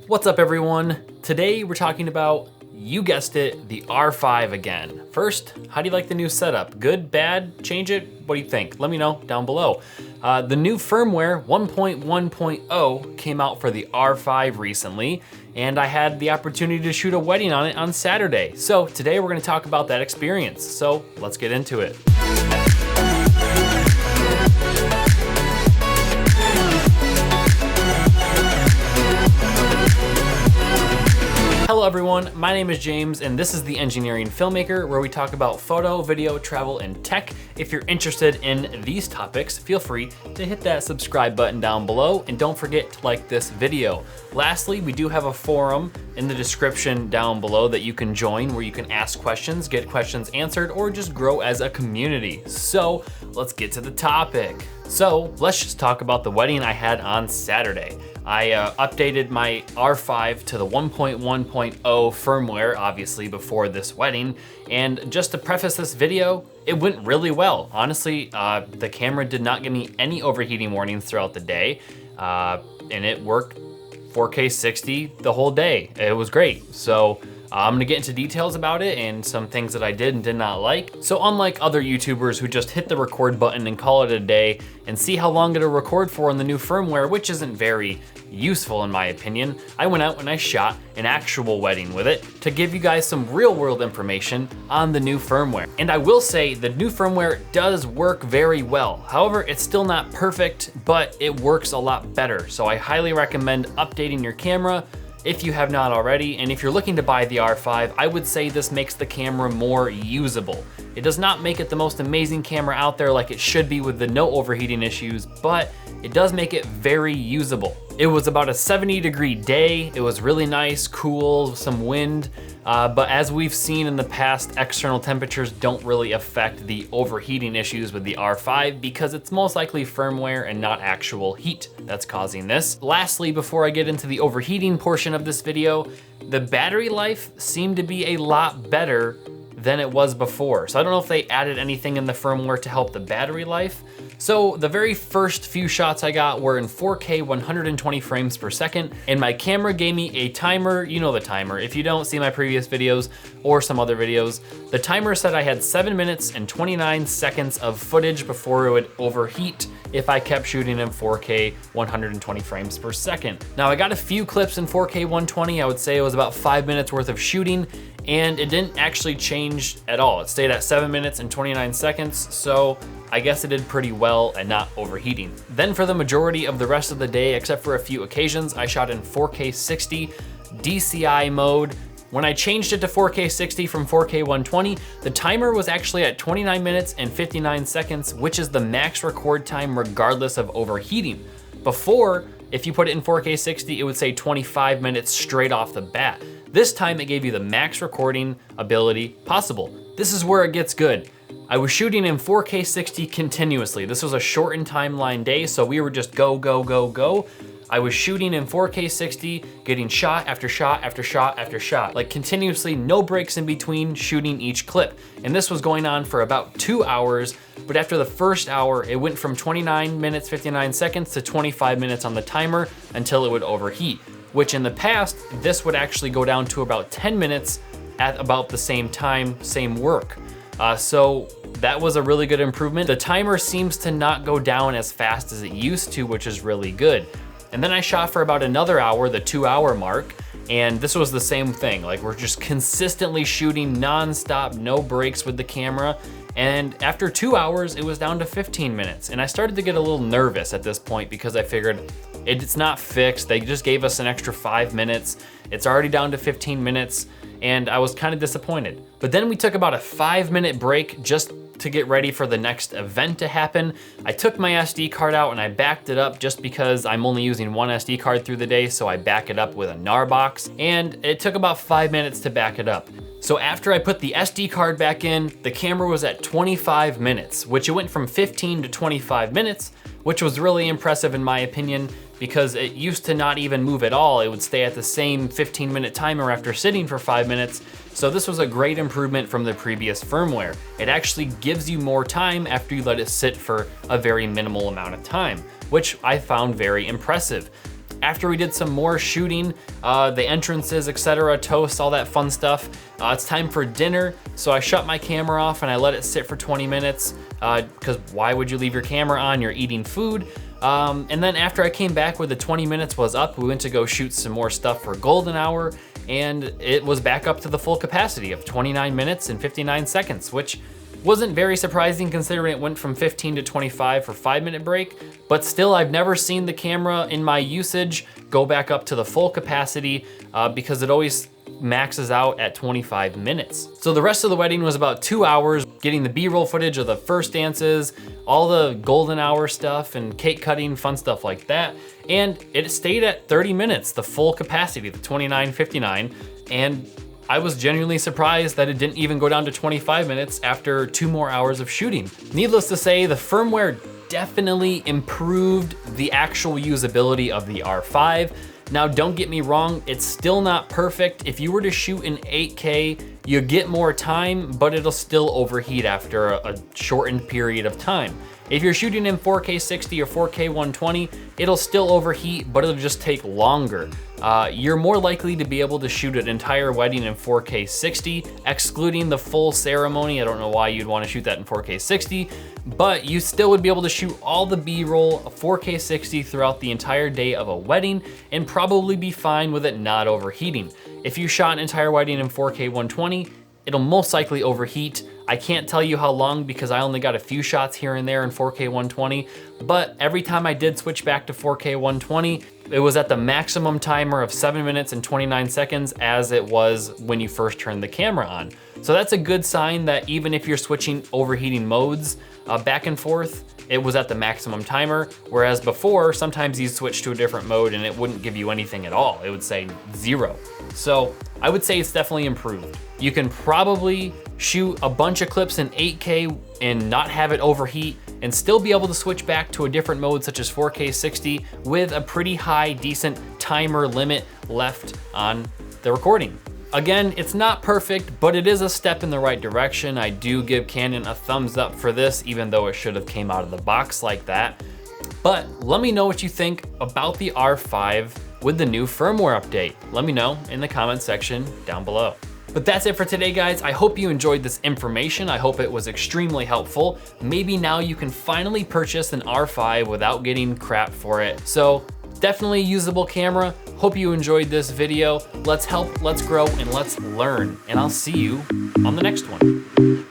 What's up everyone? Today we're talking about, you guessed it, the R5 again. First, how do you like the new setup? Good, bad, change it? What do you think? Let me know down below. The new firmware 1.1.0 came out for the R5 recently, and I had the opportunity to shoot a wedding on it on Saturday. So today we're gonna talk about that experience. So let's get into it. Hello everyone, my name is James and this is the Engineering Filmmaker, where we talk about photo, video, travel, and tech. If you're interested in these topics, feel free to hit that subscribe button down below and don't forget to like this video. Lastly, we do have a forum in the description down below that you can join, where you can ask questions, get questions answered, or just grow as a community. So let's get to the topic. So let's just talk about the wedding I had on Saturday. I updated my R5 to the 1.1.0 firmware, obviously before this wedding. And just to preface this video, it went really well. Honestly, the camera did not give me any overheating warnings throughout the day. And it worked 4K 60 the whole day. It was great. So I'm gonna get into details about it and some things that I did and did not like. So unlike other YouTubers who just hit the record button and call it a day and see how long it'll record for in the new firmware, which isn't very useful in my opinion, I went out and I shot an actual wedding with it to give you guys some real world information on the new firmware. And I will say the new firmware does work very well. However, it's still not perfect, but it works a lot better. So I highly recommend updating your camera if you have not already, and if you're looking to buy the R5, I would say this makes the camera more usable. It does not make it the most amazing camera out there like it should be with the no overheating issues, but it does make it very usable. It was about a 70-degree day. It was really nice, cool, some wind, but as we've seen in the past, external temperatures don't really affect the overheating issues with the R5 because it's most likely firmware and not actual heat that's causing this. Lastly, before I get into the overheating portion of this video, the battery life seemed to be a lot better than it was before. So I don't know if they added anything in the firmware to help the battery life. So the very first few shots I got were in 4K 120 frames per second, and my camera gave me a timer. You know the timer. If you don't see my previous videos or some other videos, the timer said I had 7 minutes and 29 seconds of footage before it would overheat if I kept shooting in 4K 120 frames per second. Now I got a few clips in 4K 120. I would say it was about 5 minutes worth of shooting, and it didn't actually change at all. It stayed at 7 minutes and 29 seconds, so I guess it did pretty well and not overheating. Then for the majority of the rest of the day, except for a few occasions, I shot in 4K 60 DCI mode. When I changed it to 4K 60 from 4K 120, the timer was actually at 29 minutes and 59 seconds, which is the max record time regardless of overheating. Before, if you put it in 4K 60, it would say 25 minutes straight off the bat. This time it gave you the max recording ability possible. This is where it gets good. I was shooting in 4K 60 continuously. This was a shortened timeline day, so we were just go, go, go, go. I was shooting in 4K 60, getting shot after shot after shot after shot, like continuously, no breaks in between shooting each clip. And this was going on for about 2 hours, but after the first hour, it went from 29 minutes, 59 seconds to 25 minutes on the timer until it would overheat, which in the past, this would actually go down to about 10 minutes at about the same time, same work. So that was a really good improvement. The timer seems to not go down as fast as it used to, which is really good. And then I shot for about another hour, the 2-hour mark, and this was the same thing. Like, we're just consistently shooting nonstop, no breaks with the camera. And after 2 hours, it was down to 15 minutes. And I started to get a little nervous at this point because I figured it's not fixed. They just gave us an extra 5 minutes. It's already down to 15 minutes, and I was kind of disappointed. But then we took about a 5-minute break just to get ready for the next event to happen. I took my SD card out and I backed it up just because I'm only using one SD card through the day, so I back it up with a NAR box, and it took about 5 minutes to back it up. So after I put the SD card back in, the camera was at 25 minutes, which it went from 15 to 25 minutes, which was really impressive in my opinion, because it used to not even move at all. It would stay at the same 15-minute timer after sitting for 5 minutes. So this was a great improvement from the previous firmware. It actually gives you more time after you let it sit for a very minimal amount of time, which I found very impressive. after we did some more shooting, the entrances, etc., toast, all that fun stuff, it's time for dinner. So I shut my camera off and I let it sit for 20 minutes because why would you leave your camera on? You're eating food. And then after I came back where the 20 minutes was up, we went to go shoot some more stuff for golden hour, and it was back up to the full capacity of 29 minutes and 59 seconds, which wasn't very surprising considering it went from 15 to 25 for 5-minute break, but still I've never seen the camera in my usage go back up to the full capacity because it always maxes out at 25 minutes. So the rest of the wedding was about 2 hours, getting the B-roll footage of the first dances, all the golden hour stuff and cake cutting, fun stuff like that. And it stayed at 30 minutes, the full capacity, the 29:59. And I was genuinely surprised that it didn't even go down to 25 minutes after 2 more hours of shooting. Needless to say, the firmware definitely improved the actual usability of the R5. Now, don't get me wrong, it's still not perfect. If you were to shoot in 8K, you get more time, but it'll still overheat after a shortened period of time. If you're shooting in 4K 60 or 4K 120, it'll still overheat, but it'll just take longer. You're more likely to be able to shoot an entire wedding in 4K 60, excluding the full ceremony. I don't know why you'd want to shoot that in 4K 60, but you still would be able to shoot all the B-roll 4K 60 throughout the entire day of a wedding and probably be fine with it not overheating. If you shot an entire wedding in 4K 120, it'll most likely overheat. I can't tell you how long because I only got a few shots here and there in 4K 120, but every time I did switch back to 4K 120, it was at the maximum timer of 7 minutes and 29 seconds as it was when you first turned the camera on. So that's a good sign that even if you're switching overheating modes back and forth, it was at the maximum timer, whereas before, sometimes you switch to a different mode and it wouldn't give you anything at all. It would say 0. So I would say it's definitely improved. You can probably shoot a bunch of clips in 8K and not have it overheat and still be able to switch back to a different mode such as 4K 60 with a pretty high, decent timer limit left on the recording. Again, it's not perfect, but it is a step in the right direction. I do give Canon a thumbs up for this, even though it should have came out of the box like that. But let me know what you think about the R5 with the new firmware update. Let me know in the comment section down below. But that's it for today, guys. I hope you enjoyed this information. I hope it was extremely helpful. Maybe now you can finally purchase an R5 without getting crap for it. So definitely a usable camera. Hope you enjoyed this video. Let's help, let's grow, and let's learn. And I'll see you on the next one.